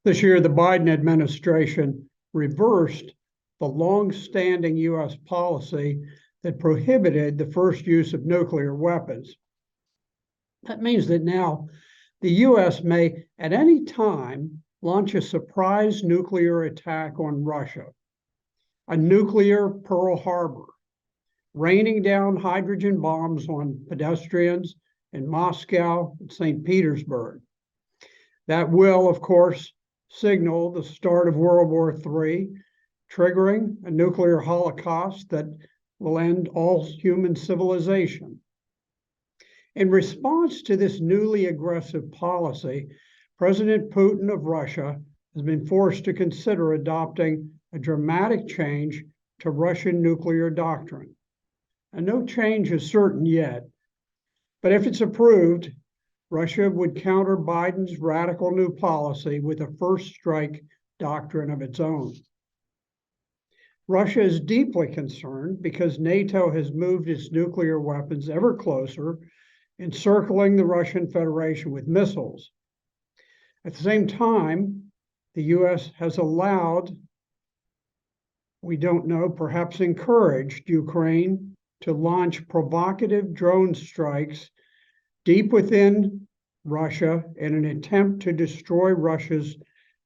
This year, the Biden administration reversed the long-standing U.S. policy that prohibited the first use of nuclear weapons. That means that now the U.S. may, at any time, launch a surprise nuclear attack on Russia, a nuclear Pearl Harbor, raining down hydrogen bombs on pedestrians in Moscow and St. Petersburg. That will, of course, signal the start of World War III, triggering a nuclear holocaust that will end all human civilization. In response to this newly aggressive policy, President Putin of Russia has been forced to consider adopting a dramatic change to Russian nuclear doctrine. And no change is certain yet, but if it's approved, Russia would counter Biden's radical new policy with a first strike doctrine of its own. Russia is deeply concerned because NATO has moved its nuclear weapons ever closer, encircling the Russian Federation with missiles. At the same time, the U.S. has allowed, we don't know, perhaps encouraged Ukraine to launch provocative drone strikes deep within Russia in an attempt to destroy Russia's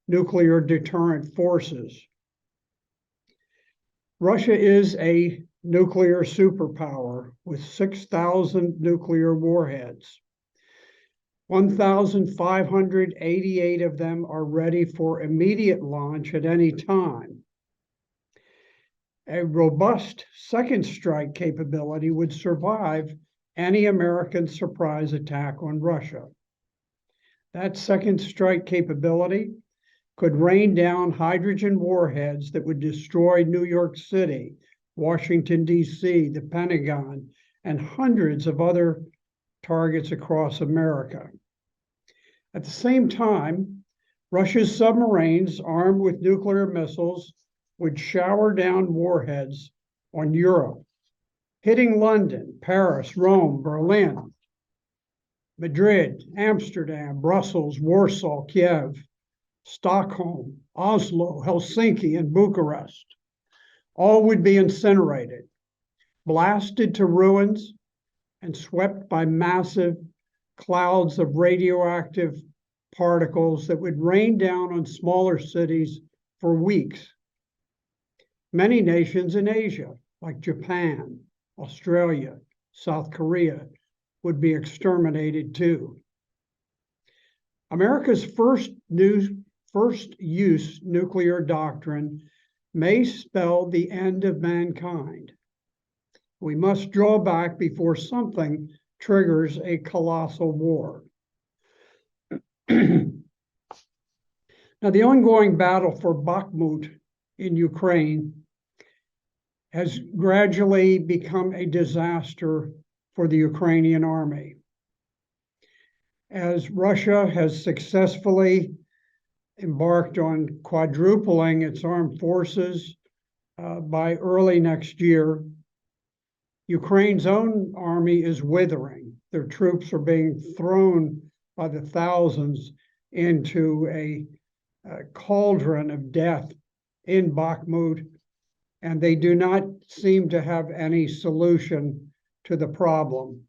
nuclear deterrent forces. Russia is a nuclear superpower with 6,000 nuclear warheads. 1,588 of them are ready for immediate launch at any time. A robust second strike capability would survive any American surprise attack on Russia. That second strike capability could rain down hydrogen warheads that would destroy New York City, Washington, D.C., the Pentagon, and hundreds of other targets across America. At the same time, Russia's submarines armed with nuclear missiles would shower down warheads on Europe, hitting London, Paris, Rome, Berlin, Madrid, Amsterdam, Brussels, Warsaw, Kiev, Stockholm, Oslo, Helsinki, and Bucharest. All would be incinerated, blasted to ruins, and swept by massive clouds of radioactive particles that would rain down on smaller cities for weeks. Many nations in Asia, like Japan, Australia, South Korea, would be exterminated too. America's first use nuclear doctrine may spell the end of mankind. We must draw back before something triggers a colossal war. Now, the ongoing battle for Bakhmut in Ukraine has gradually become a disaster for the Ukrainian army. As Russia has successfully embarked on quadrupling its armed forces by early next year, Ukraine's own army is withering. Their troops are being thrown by the thousands into a cauldron of death in Bakhmut, and they do not seem to have any solution to the problem.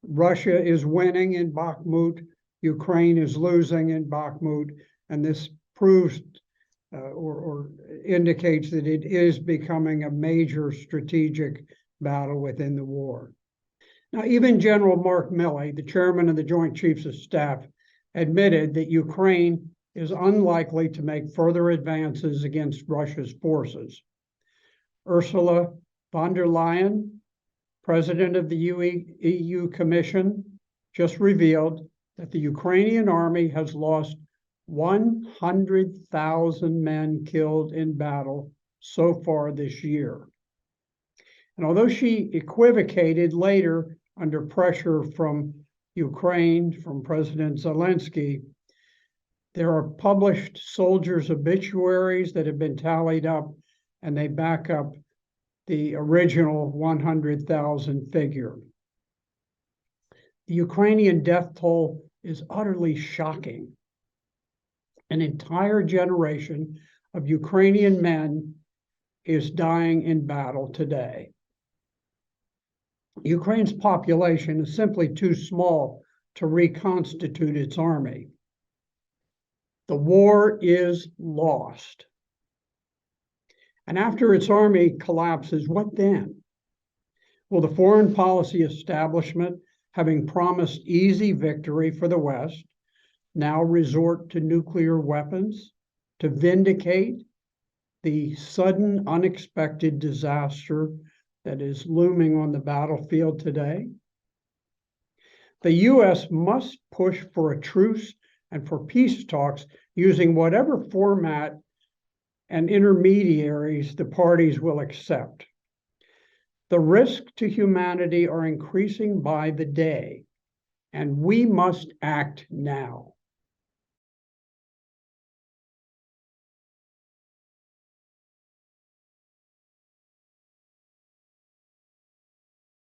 Russia is winning in Bakhmut, Ukraine is losing in Bakhmut, and this proves or indicates that it is becoming a major strategic battle within the war. Now, even General Mark Milley, the chairman of the Joint Chiefs of Staff, admitted that Ukraine is unlikely to make further advances against Russia's forces. Ursula von der Leyen, president of the EU Commission, just revealed that the Ukrainian army has lost 100,000 men killed in battle so far this year. And although she equivocated later under pressure from Ukraine, from President Zelensky, there are published soldiers' obituaries that have been tallied up, and they back up the original 100,000 figure. The Ukrainian death toll is utterly shocking. An entire generation of Ukrainian men is dying in battle today. Ukraine's population is simply too small to reconstitute its army. The war is lost. And after its army collapses, what then? Will the foreign policy establishment, having promised easy victory for the West, now resort to nuclear weapons to vindicate the sudden, unexpected disaster that is looming on the battlefield today? The U.S. must push for a truce and for peace talks using whatever format and intermediaries the parties will accept. The risks to humanity are increasing by the day, and we must act now.